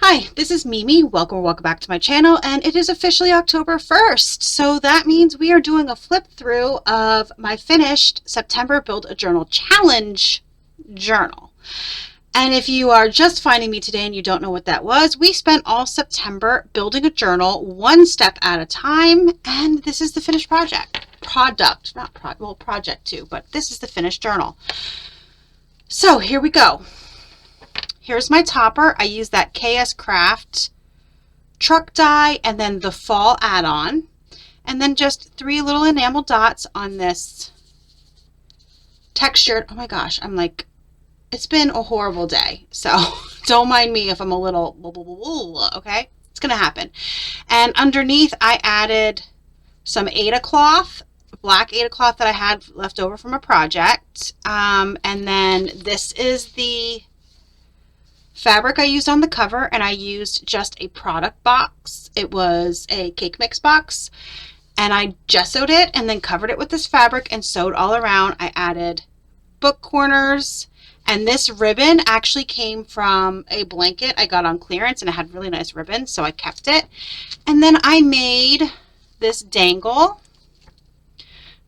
Hi, this is Mimi. Welcome back to my channel, and it is officially October 1st. So that means we are doing a flip through of my finished September Build a Journal Challenge journal. And if you are just finding me today and you don't know what that was, we spent all September building a journal one step at a time, and this is the finished project. Project too, but this is the finished journal. So here we go. Here's my topper. I use that KS Craft truck die and then the fall add-on, and then just 3 little enamel dots on this textured. Oh my gosh, it's been a horrible day, so don't mind me if I'm a little okay, it's gonna happen. And underneath I added some Aida cloth, black Aida cloth that I had left over from a project, and then this is the fabric I used on the cover, and I used just a product box. It was a cake mix box, and I gessoed it and then covered it with this fabric and sewed all around. I added book corners, and this ribbon actually came from a blanket I got on clearance, and it had really nice ribbon, so I kept it. And then I made this dangle.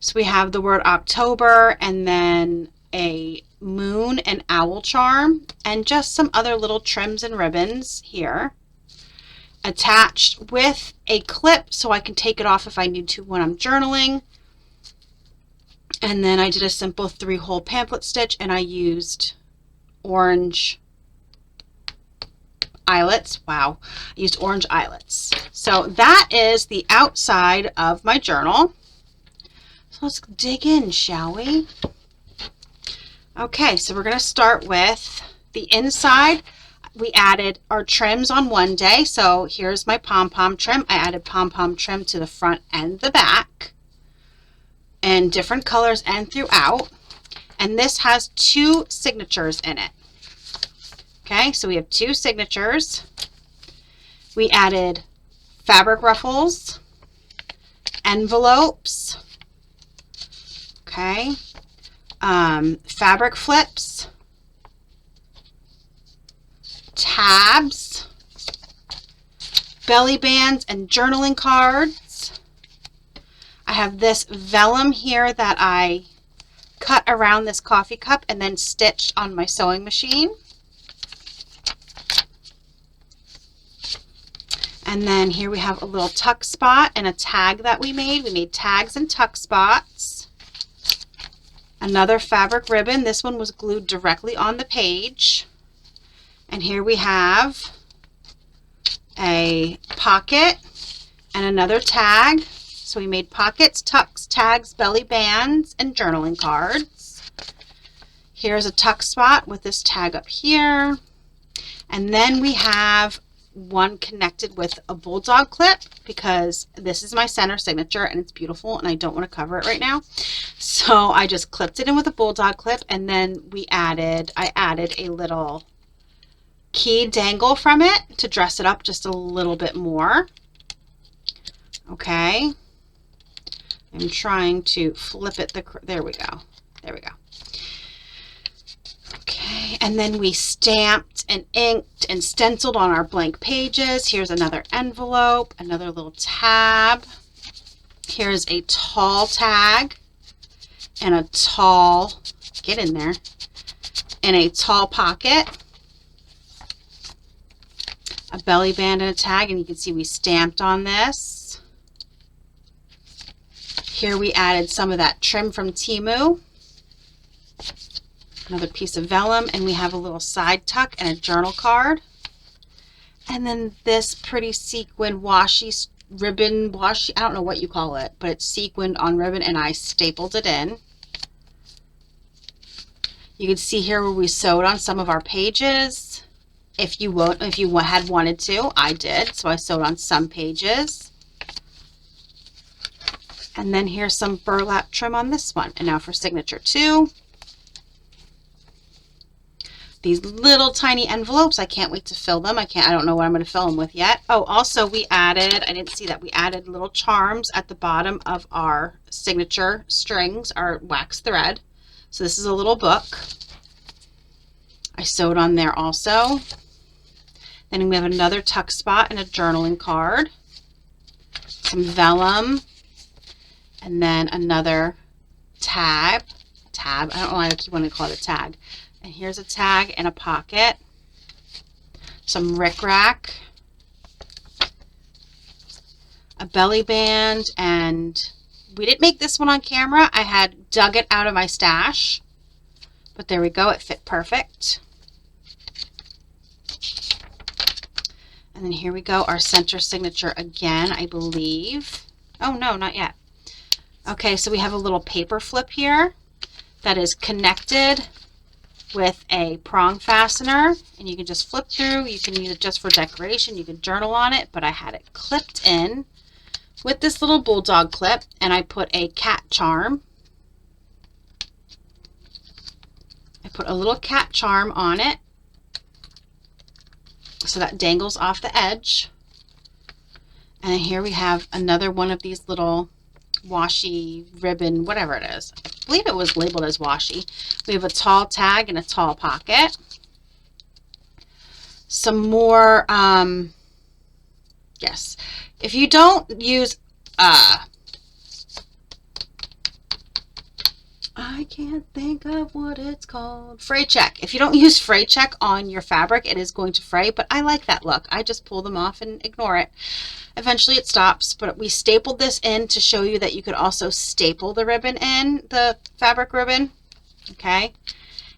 So we have the word October and then a moon and owl charm and just some other little trims and ribbons here attached with a clip so I can take it off if I need to when I'm journaling. And then I did a simple 3-hole pamphlet stitch, and I used orange eyelets. Wow, I used orange eyelets. So that is the outside of my journal. So let's dig in, shall we? Okay, so we're going to start with the inside. We added our trims on one day. So here's my pom-pom trim. I added pom-pom trim to the front and the back in different colors and throughout. And this has 2 signatures in it. Okay, so we have 2 signatures. We added fabric ruffles, envelopes, okay, fabric flips, tabs, belly bands, and journaling cards. I have this vellum here that I cut around this coffee cup and then stitched on my sewing machine. And then here we have a little tuck spot and a tag that we made. We made tags and tuck spots. Another fabric ribbon. This one was glued directly on the page. And here we have a pocket and another tag. So we made pockets, tucks, tags, belly bands, and journaling cards. Here's a tuck spot with this tag up here. And then we have one connected with a bulldog clip because this is my center signature and it's beautiful and I don't want to cover it right now. So I just clipped it in with a bulldog clip, and then I added a little key dangle from it to dress it up just a little bit more. Okay. I'm trying to flip it. There we go. There we go. Okay, and then we stamped and inked and stenciled on our blank pages. Here's another envelope, another little tab. Here's a tall tag and a tall, get in there, and a tall pocket, a belly band and a tag, and you can see we stamped on this. Here we added some of that trim from Temu. Another piece of vellum, and we have a little side tuck and a journal card. And then this pretty sequined washi ribbon, I don't know what you call it, but it's sequined on ribbon, and I stapled it in. You can see here where we sewed on some of our pages. If you had wanted to, I did. So I sewed on some pages. And then here's some burlap trim on this one. And now for signature 2. These little tiny envelopes, I can't wait to fill them. I don't know what I'm going to fill them with yet. Oh, also we added, I didn't see that, we added little charms at the bottom of our signature strings, our wax thread. So this is a little book. I sewed on there also. Then we have another tuck spot and a journaling card, some vellum, and then another tab. I don't know why I keep wanting to call it a tag. And here's a tag and a pocket, some rickrack, a belly band, and we didn't make this one on camera. I had dug it out of my stash, but there we go. It fit perfect. And then here we go, our center signature again, I believe. Oh no, not yet. Okay, so we have a little paper flip here that is connected with a prong fastener, and you can just flip through. You can use it just for decoration. You can journal on it, but I had it clipped in with this little bulldog clip, and I put a cat charm. I put a little cat charm on it so that dangles off the edge. And here we have another one of these little washi ribbon, whatever it is. I believe it was labeled as washi. We have a tall tag and a tall pocket. Some more, yes. If you don't use, I can't think of what it's called. Fray check. If you don't use fray check on your fabric, it is going to fray, but I like that look. I just pull them off and ignore it. Eventually it stops, but we stapled this in to show you that you could also staple the ribbon in, the fabric ribbon. Okay.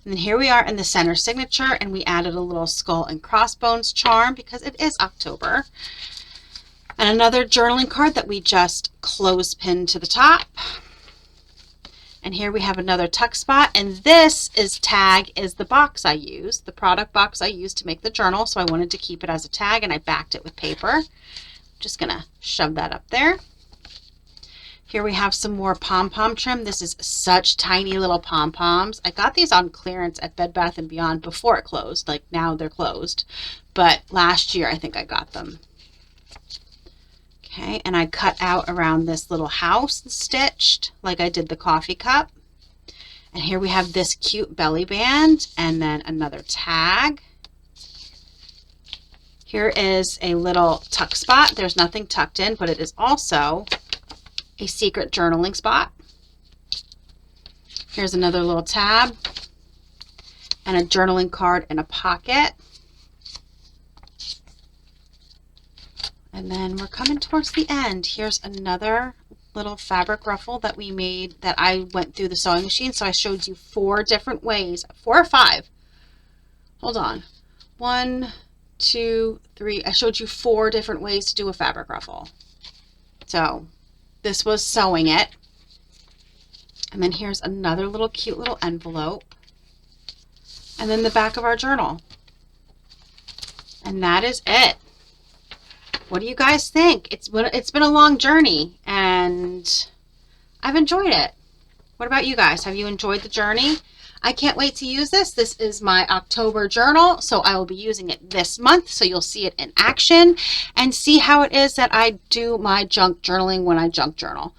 And then here we are in the center signature, and we added a little skull and crossbones charm because it is October. And another journaling card that we just clothespin to the top. And here we have another tuck spot, and this tag is the box I used, the product box I used to make the journal, so I wanted to keep it as a tag, and I backed it with paper. Just gonna shove that up there. Here we have some more pom-pom trim. This is such tiny little pom-poms. I got these on clearance at Bed Bath & Beyond before it closed. Like, now they're closed, but last year I think I got them. Okay, and I cut out around this little house and stitched like I did the coffee cup. And here we have this cute belly band, and then another tag. Here is a little tuck spot. There's nothing tucked in, but it is also a secret journaling spot. Here's another little tab and a journaling card in a pocket. And then we're coming towards the end. Here's another little fabric ruffle that we made, that I went through the sewing machine. So I showed you 4 different ways, 4 or 5. Hold on. 1, 2, 3. I showed you 4 different ways to do a fabric ruffle. So this was sewing it. And then here's another little cute little envelope. And then the back of our journal. And that is it. What do you guys think? It's been a long journey, and I've enjoyed it. What about you guys? Have you enjoyed the journey? I can't wait to use this. This is my October journal, so I will be using it this month, so you'll see it in action and see how it is that I do my junk journaling when I junk journal.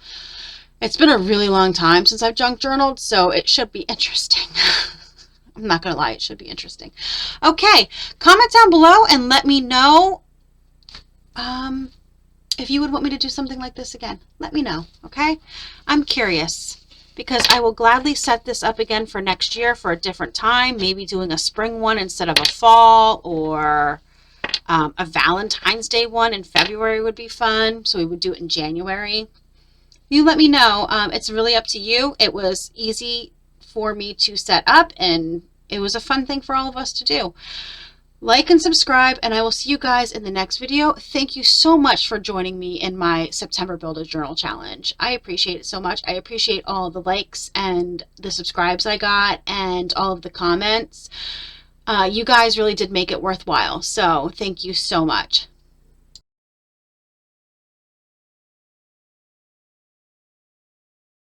It's been a really long time since I've junk journaled, so it should be interesting. I'm not going to lie, it should be interesting. Okay, comment down below and let me know if you would want me to do something like this again. Let me know, okay? I'm curious, because I will gladly set this up again for next year for a different time, maybe doing a spring one instead of a fall, or a Valentine's Day one in February would be fun, so we would do it in January. You let me know. It's really up to you. It was easy for me to set up, and it was a fun thing for all of us to do. Like and subscribe, and I will see you guys in the next video. Thank you so much for joining me in my September Build a Journal Challenge. I appreciate it so much. I appreciate all the likes and the subscribes I got and all of the comments. You guys really did make it worthwhile, so thank you so much.